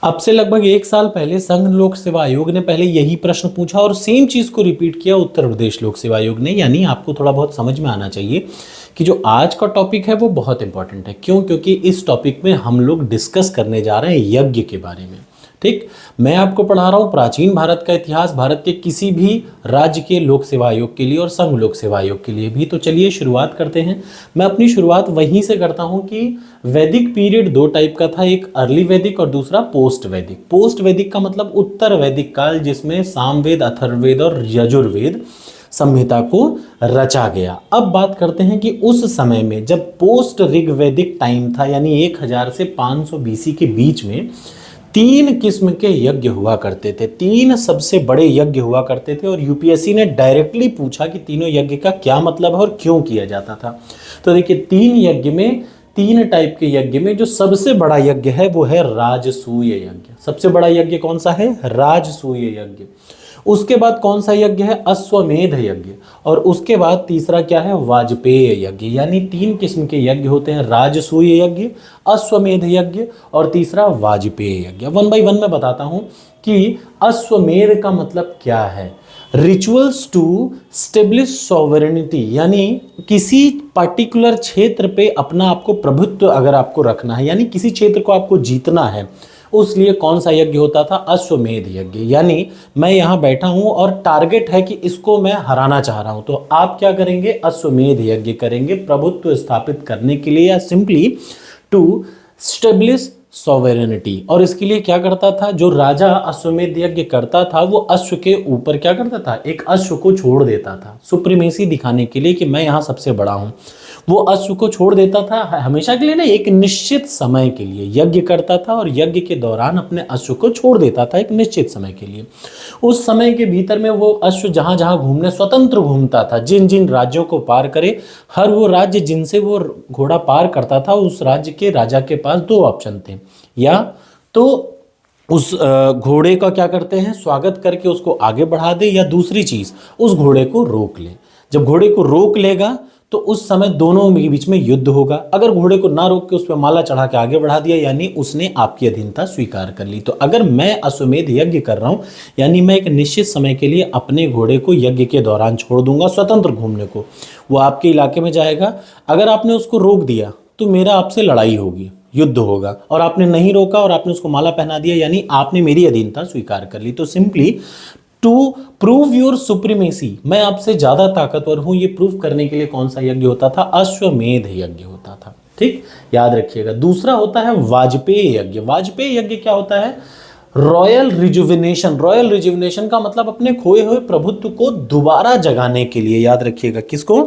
अब से लगभग एक साल पहले संघ लोक सेवा आयोग ने पहले यही प्रश्न पूछा और सेम चीज को रिपीट किया उत्तर प्रदेश लोक सेवा आयोग ने। यानी आपको थोड़ा बहुत समझ में आना चाहिए कि जो आज का टॉपिक है वो बहुत इंपॉर्टेंट है। क्यों? क्योंकि इस टॉपिक में हम लोग डिस्कस करने जा रहे हैं यज्ञ के बारे में। ठीक, मैं आपको पढ़ा रहा हूँ प्राचीन भारत का इतिहास, भारत के किसी भी राज्य के लोक सेवा आयोग के लिए और संघ लोक सेवा आयोग के लिए भी। तो चलिए शुरुआत करते हैं। मैं अपनी शुरुआत वहीं से करता हूँ कि वैदिक पीरियड दो टाइप का था, एक अर्ली वैदिक और दूसरा पोस्ट वैदिक। पोस्ट वैदिक का मतलब उत्तर वैदिक काल, जिसमें सामवेद, अथर्ववेद और यजुर्वेद संहिता को रचा गया। अब बात करते हैं कि उस समय में जब पोस्ट ऋग्वैदिक टाइम था, यानी 1000 से 500 बीसी के बीच में, तीन किस्म के यज्ञ हुआ करते थे। तीन सबसे बड़े यज्ञ हुआ करते थे और यूपीएससी ने डायरेक्टली पूछा कि तीनों यज्ञ का क्या मतलब है और क्यों किया जाता था। तो देखिए, तीन यज्ञ में, तीन टाइप के यज्ञ में जो सबसे बड़ा यज्ञ है वो है राजसूय यज्ञ। सबसे बड़ा यज्ञ कौन सा है? राजसूय यज्ञ। उसके बाद कौन सा यज्ञ है? अश्वमेध यज्ञ। और उसके बाद तीसरा क्या है? वाजपेय यज्ञ। यानी तीन किस्म के यज्ञ होते हैं, राजसूय यज्ञ, अश्वमेध यज्ञ और तीसरा वाजपेय यज्ञ। वन बाय वन में बताता हूं कि अश्वमेध का मतलब क्या है। रिचुअल्स टू स्टेब्लिश सॉवरेनिटी, यानी किसी पर्टिकुलर क्षेत्र पे अपना आपको प्रभुत्व अगर आपको रखना है, यानी किसी क्षेत्र को आपको जीतना है, उस लिए कौन सा यज्ञ होता था? अश्वमेध यज्ञ। यानी मैं यहाँ बैठा हूँ और टारगेट है कि इसको मैं हराना चाह रहा हूँ, तो आप क्या करेंगे? अश्वमेध यज्ञ करेंगे प्रभुत्व स्थापित करने के लिए, या सिंपली टू स्टेब्लिश सॉवरेनिटी। और इसके लिए क्या करता था? जो राजा अश्वमेध यज्ञ करता था वो अश्व के ऊपर क्या करता था? एक अश्व को छोड़ देता था, सुप्रीमेसी दिखाने के लिए कि मैं यहाँ सबसे बड़ा हूँ। वो अश्व को छोड़ देता था हमेशा के लिए, ना, एक निश्चित समय के लिए यज्ञ करता था और यज्ञ के दौरान अपने अश्व को छोड़ देता था एक निश्चित समय के लिए। उस समय के भीतर में वो अश्व जहाँ जहाँ घूमने स्वतंत्र घूमता था, जिन जिन राज्यों को पार करे, हर वो राज्य जिनसे वो घोड़ा पार करता था, उस राज्य के राजा के पास दो ऑप्शन थे। या तो उस घोड़े का क्या करते हैं? स्वागत करके उसको आगे बढ़ा दे, या दूसरी चीज उस घोड़े को रोक ले। जब घोड़े को रोक लेगा तो उस समय दोनों के बीच में युद्ध होगा। अगर घोड़े को ना रोक के उस पर माला चढ़ा के आगे बढ़ा दिया, यानी उसने आपकी अधीनता स्वीकार कर ली। तो अगर मैं अश्वमेध यज्ञ कर रहा हूं, यानी मैं एक निश्चित समय के लिए अपने घोड़े को यज्ञ के दौरान छोड़ दूंगा स्वतंत्र घूमने को, वो आपके इलाके में जाएगा। अगर आपने उसको रोक दिया तो मेरा आपसे लड़ाई होगी, युद्ध होगा, और आपने नहीं रोका और आपने उसको माला पहना दिया, यानी आपने मेरी अधीनता स्वीकार कर ली। तो simply to prove your supremacy, मैं आपसे ज्यादा ताकतवर हूं, ये प्रूव करने के लिए कौन सा यज्ञ होता था? अश्वमेध यज्ञ होता था। ठीक, याद रखिएगा। दूसरा होता है वाजपेय यज्ञ। वाजपेय यज्ञ क्या होता है? Royal rejuvenation. रॉयल रिजुविनेशन का मतलब अपने खोए हुए प्रभुत्व को दोबारा जगाने के लिए। याद रखिएगा, किसको?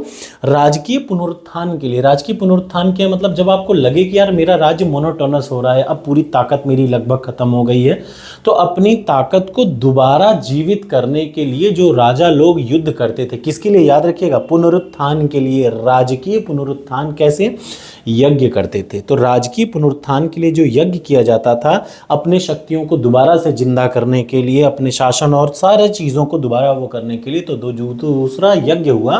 राजकीय पुनरुत्थान के लिए। राजकीय पुनरुत्थान के मतलब जब आपको लगे कि यार मेरा राज्य मोनोटोनस हो रहा है, अब पूरी ताकत मेरी लगभग खत्म हो गई है, तो अपनी ताकत को दोबारा जीवित करने के लिए जो राजा लोग युद्ध करते थे, किसके लिए? याद रखिएगा, पुनरुत्थान के लिए। राजकीय पुनरुत्थान कैसे? यज्ञ करते थे। तो राजकीय पुनरुत्थान के लिए जो यज्ञ किया जाता था, अपने शक्तियों को दोबारा से जिंदा करने के लिए, अपने शासन और सारे चीज़ों को दोबारा वो करने के लिए, तो दूसरा यज्ञ हुआ।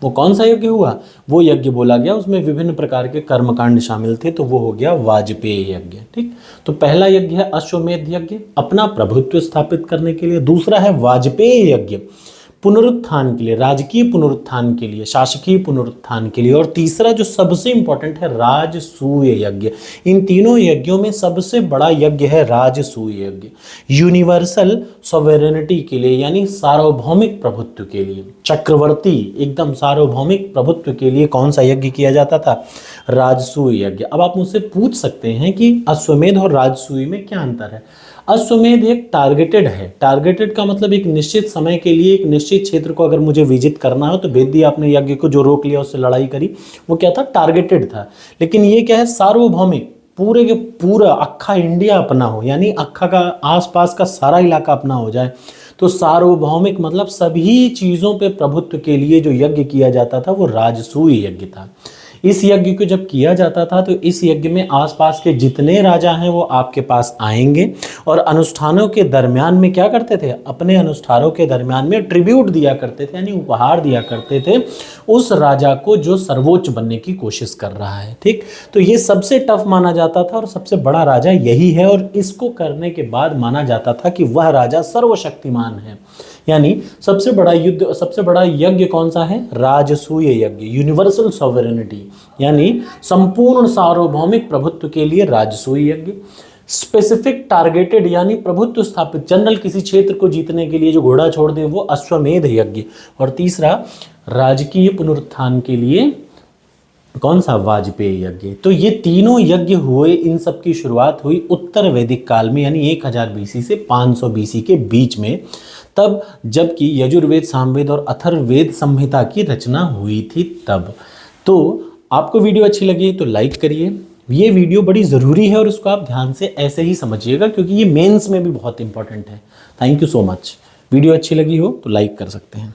वो कौन सा यज्ञ हुआ? वो यज्ञ बोला गया, उसमें विभिन्न प्रकार के कर्मकांड शामिल थे, तो वो हो गया वाजपेय यज्ञ। ठीक, तो पहला यज्ञ है अश्वमेध यज्ञ, अपना प्रभुत्व स्थापित करने के लिए। दूसरा है वाजपेय यज्ञ, पुनरुत्थान के लिए, राजकीय पुनरुत्थान के लिए, शासकीय पुनरुत्थान के लिए। और तीसरा जो सबसे इंपॉर्टेंट है, राजसूय यज्ञ। इन तीनों यज्ञों में सबसे बड़ा यज्ञ है राजसूय यज्ञ, यूनिवर्सल सॉवरेनिटी के लिए, यानी सार्वभौमिक प्रभुत्व के लिए, चक्रवर्ती एकदम सार्वभौमिक प्रभुत्व के लिए कौन सा यज्ञ किया जाता था? राजसूय यज्ञ। अब आप मुझसे पूछ सकते हैं कि अश्वमेध और राजसूय में क्या अंतर है? अश्वमेध एक टारगेटेड है। टारगेटेड का मतलब एक निश्चित समय के लिए एक निश्चित क्षेत्र को अगर मुझे विजिट करना हो, तो भेद दिया आपने यज्ञ को, जो रोक लिया उससे लड़ाई करी, वो क्या था? टारगेटेड था। लेकिन ये क्या है? सार्वभौमिक, पूरे के पूरा अक्खा इंडिया अपना हो, यानी अक्खा का आसपास का सारा इलाका अपना हो जाए। तो सार्वभौमिक मतलब सभी चीज़ों पे प्रभुत्व के लिए जो यज्ञ किया जाता था वो राजसूय यज्ञ था। इस यज्ञ को जब किया जाता था तो इस यज्ञ में आसपास के जितने राजा हैं वो आपके पास आएंगे और अनुष्ठानों के दरमियान में क्या करते थे, अपने अनुष्ठानों के दरमियान में ट्रिब्यूट दिया करते थे, यानी उपहार दिया करते थे उस राजा को जो सर्वोच्च बनने की कोशिश कर रहा है। ठीक, तो ये सबसे टफ माना जाता था और सबसे बड़ा राजा यही है, और इसको करने के बाद माना जाता था कि वह राजा सर्वशक्तिमान है। यानी सबसे बड़ा युद्ध, सबसे बड़ा यज्ञ कौन सा है, राजसूय यज्ञ, यूनिवर्सल सॉवरेनिटी, यानी संपूर्ण सार्वभौमिक प्रभुत्व के लिए राजसूय यज्ञ। स्पेसिफिक टारगेटेड यानी प्रभुत्व स्थापित, जनरल किसी क्षेत्र को जीतने के लिए जो घोड़ा छोड़ दे वो अश्वमेध यज्ञ। और तीसरा राजकीय पुनरुत्थान के लिए कौन सा, वाजपेयी यज्ञ। तो ये तीनों यज्ञ हुए, इन सब की शुरुआत हुई उत्तर वैदिक काल में, यानी 1000 बीसी से 500 बीसी के बीच में, तब जबकि यजुर्वेद, सामवेद और अथर्ववेद संहिता की रचना हुई थी तब। तो आपको वीडियो अच्छी लगी तो लाइक करिए, ये वीडियो बड़ी ज़रूरी है और इसको आप ध्यान से ऐसे ही समझिएगा क्योंकि ये मेंस में भी बहुत इंपॉर्टेंट है। Thank you so much. Video अच्छी लगी हो तो लाइक कर सकते हैं।